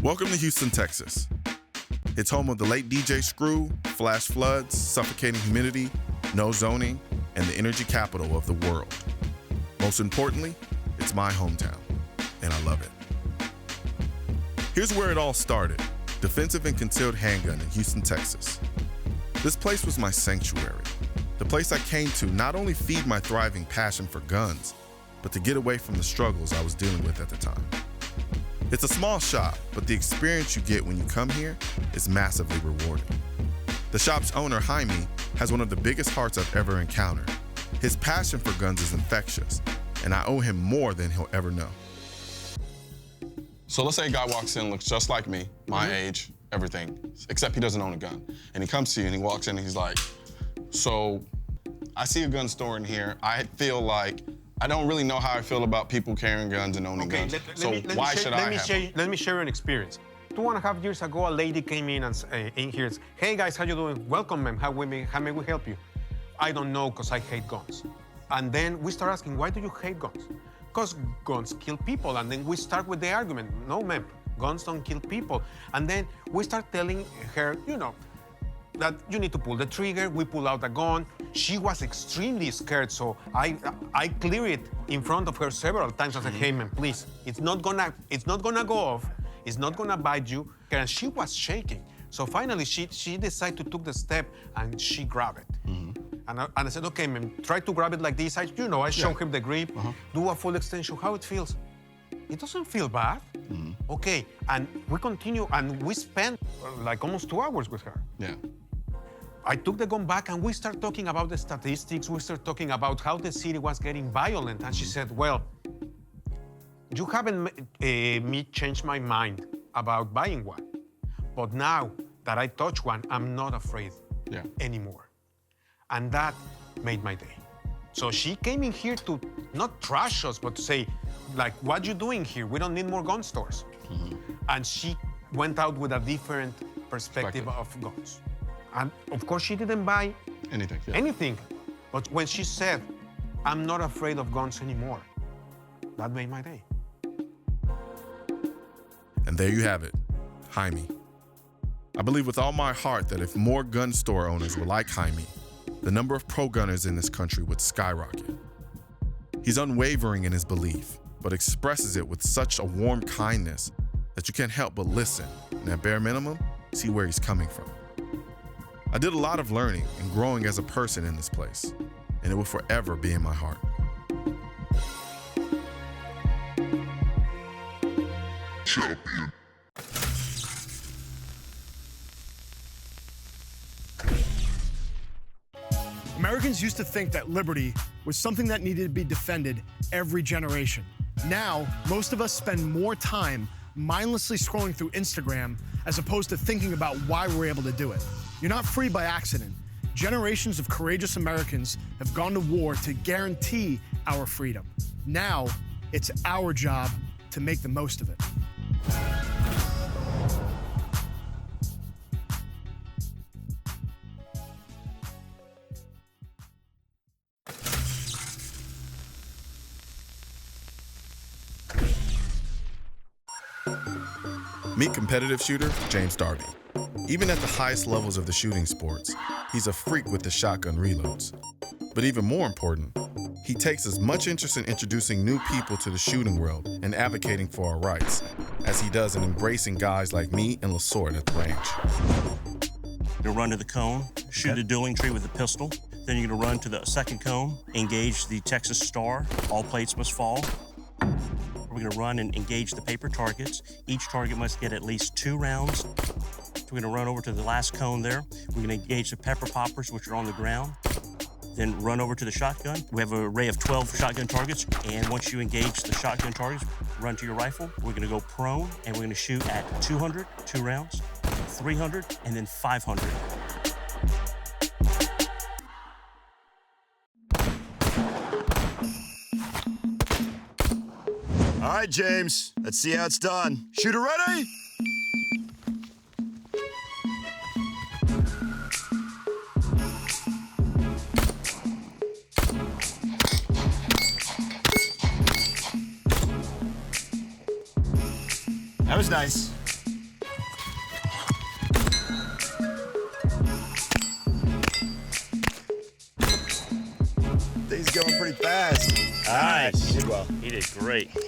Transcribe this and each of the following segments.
Welcome to Houston, Texas. It's home of the late DJ Screw, flash floods, suffocating humidity, no zoning, and the energy capital of the world. Most importantly, it's my hometown, and I love it. Here's where it all started, defensive and concealed handgun in Houston, Texas. This place was my sanctuary, the place I came to not only feed my thriving passion for guns, but to get away from the struggles I was dealing with at the time. It's a small shop, but the experience you get when you come here is massively rewarding. The shop's owner, Jaime, has one of the biggest hearts I've ever encountered. His passion for guns is infectious, and I owe him more than he'll ever know. So let's say a guy walks in, looks just like me, my age, everything, except he doesn't own a gun. And he comes to you and he walks in and he's like, so I see a gun store in here. I feel like I don't really know how I feel about people carrying guns and owning guns. Why should I have one? Let me share an experience. 2.5 years ago, a lady came in and in here and said, hey guys, how you doing? Welcome, ma'am. How may we help you? I don't know, because I hate guns. And then we start asking, why do you hate guns? Because guns kill people. And then we start with the argument, no, ma'am, guns don't kill people. And then we start telling her, you know, that you need to pull the trigger. We pull out the gun. She was extremely scared, so I clear it in front of her several times. I said, hey, man, please, it's not gonna go off. It's not gonna bite you. And she was shaking. So finally, she decided to take the step and she grabbed it. And I said, okay, man, try to grab it like this. I showed him the grip, do a full extension, how it feels. It doesn't feel bad. Okay, and we continue, and we spent like almost 2 hours with her. Yeah. I took the gun back and we started talking about the statistics. We started talking about how the city was getting violent. And she said, well, you haven't me change my mind about buying one. But now that I touch one, I'm not afraid anymore. And that made my day. So she came in here to not trash us, but to say, like, what you doing here? We don't need more gun stores. And she went out with a different perspective of guns. And of course, she didn't buy anything. But when she said, I'm not afraid of guns anymore, that made my day. And there you have it, Jaime. I believe with all my heart that if more gun store owners were like Jaime, the number of pro-gunners in this country would skyrocket. He's unwavering in his belief, but expresses it with such a warm kindness that you can't help but listen, and at bare minimum, see where he's coming from. I did a lot of learning and growing as a person in this place, and it will forever be in my heart. Champion. Americans used to think that liberty was something that needed to be defended every generation. Now, most of us spend more time mindlessly scrolling through Instagram as opposed to thinking about why we're able to do it. You're not free by accident. Generations of courageous Americans have gone to war to guarantee our freedom. Now, it's our job to make the most of it. Meet competitive shooter James Darby. Even at the highest levels of the shooting sports, he's a freak with the shotgun reloads. But even more important, he takes as much interest in introducing new people to the shooting world and advocating for our rights as he does in embracing guys like me and LaSorte at the range. You're gonna run to the cone, shoot a dueling tree with a pistol. Then you're gonna run to the second cone, engage the Texas Star. All plates must fall. We're gonna run and engage the paper targets. Each target must get at least 2 rounds. We're gonna run over to the last cone there. We're gonna engage the pepper poppers, which are on the ground. Then run over to the shotgun. We have an array of 12 shotgun targets, and once you engage the shotgun targets, run to your rifle. We're gonna go prone, and we're gonna shoot at 200, 2 rounds, 300, and then 500. All right, James, let's see how it's done. Shooter ready? That was nice. He's going pretty fast. Nice. He did well. He did great. He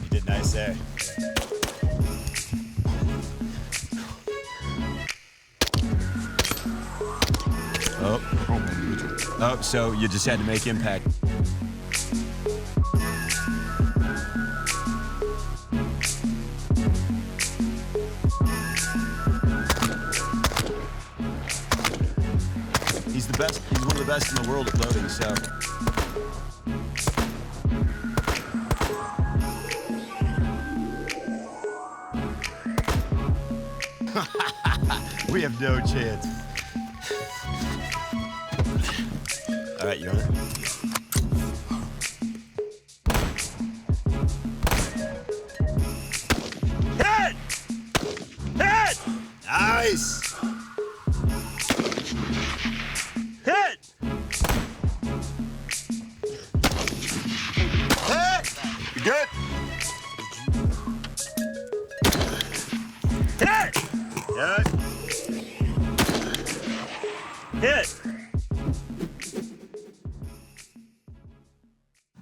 did nice there. Oh, so you just had to make impact. He's the best. He's one of the best in the world at loading, so. We have no chance. All right, you on it? Hit! Hit! Nice! Hit! Hit! You good? Hit! Good. Hit!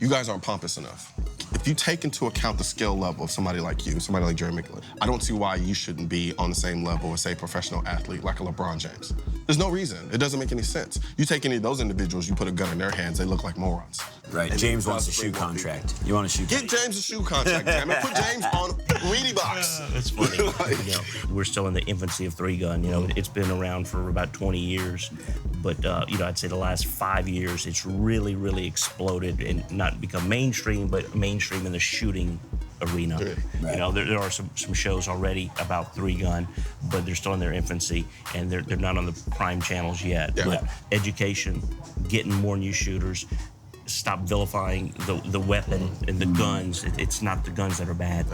You guys aren't pompous enough. If you take into account the skill level of somebody like you, somebody like Jaime, I don't see why you shouldn't be on the same level as, say, a professional athlete like a LeBron James. There's no reason. It doesn't make any sense. You take any of those individuals, you put a gun in their hands, they look like morons. Right, James wants a shoe contract. You want a shoe Get contract? James a shoe contract, damn it. Put James on Reedy Box. That's funny. You know, we're still in the infancy of three-gun. You know, it's been around for about 20 years. But, you know, I'd say the last 5 years, it's really, really exploded and not become mainstream, but mainstream in the shooting arena. Right. You know, there are some shows already about three-gun, but they're still in their infancy, and they're not on the prime channels yet. Yeah. But education, getting more new shooters, stop vilifying the weapon and the guns. It's not the guns that are bad.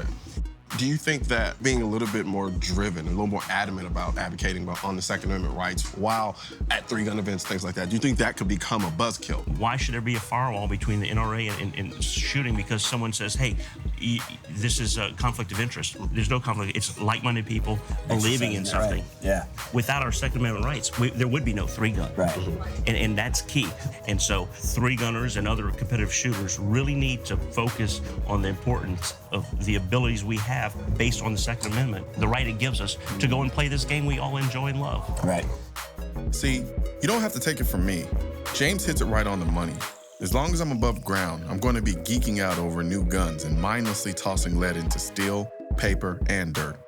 Do you think that being a little bit more driven, a little more adamant about advocating about on the Second Amendment rights while at three-gun events, things like that, do you think that could become a buzzkill? Why should there be a firewall between the NRA and shooting because someone says, hey, this is a conflict of interest? There's no conflict. It's like-minded people believing in something. Right. Yeah. Without our Second Amendment rights, there would be no three-gun. Right. And that's key. And so three-gunners and other competitive shooters really need to focus on the importance of the abilities we have based on the Second Amendment, the right it gives us to go and play this game we all enjoy and love. Right. See, you don't have to take it from me. James hits it right on the money. As long as I'm above ground, I'm going to be geeking out over new guns and mindlessly tossing lead into steel, paper, and dirt.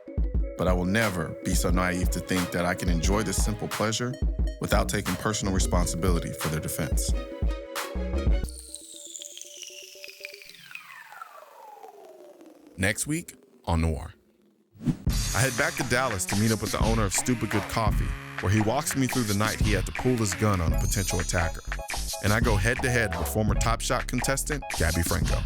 But I will never be so naive to think that I can enjoy this simple pleasure without taking personal responsibility for their defense. Next week on Noir. I head back to Dallas to meet up with the owner of Stupid Good Coffee, where he walks me through the night he had to pull his gun on a potential attacker. And I go head-to-head with former Top Shot contestant, Gabby Franco.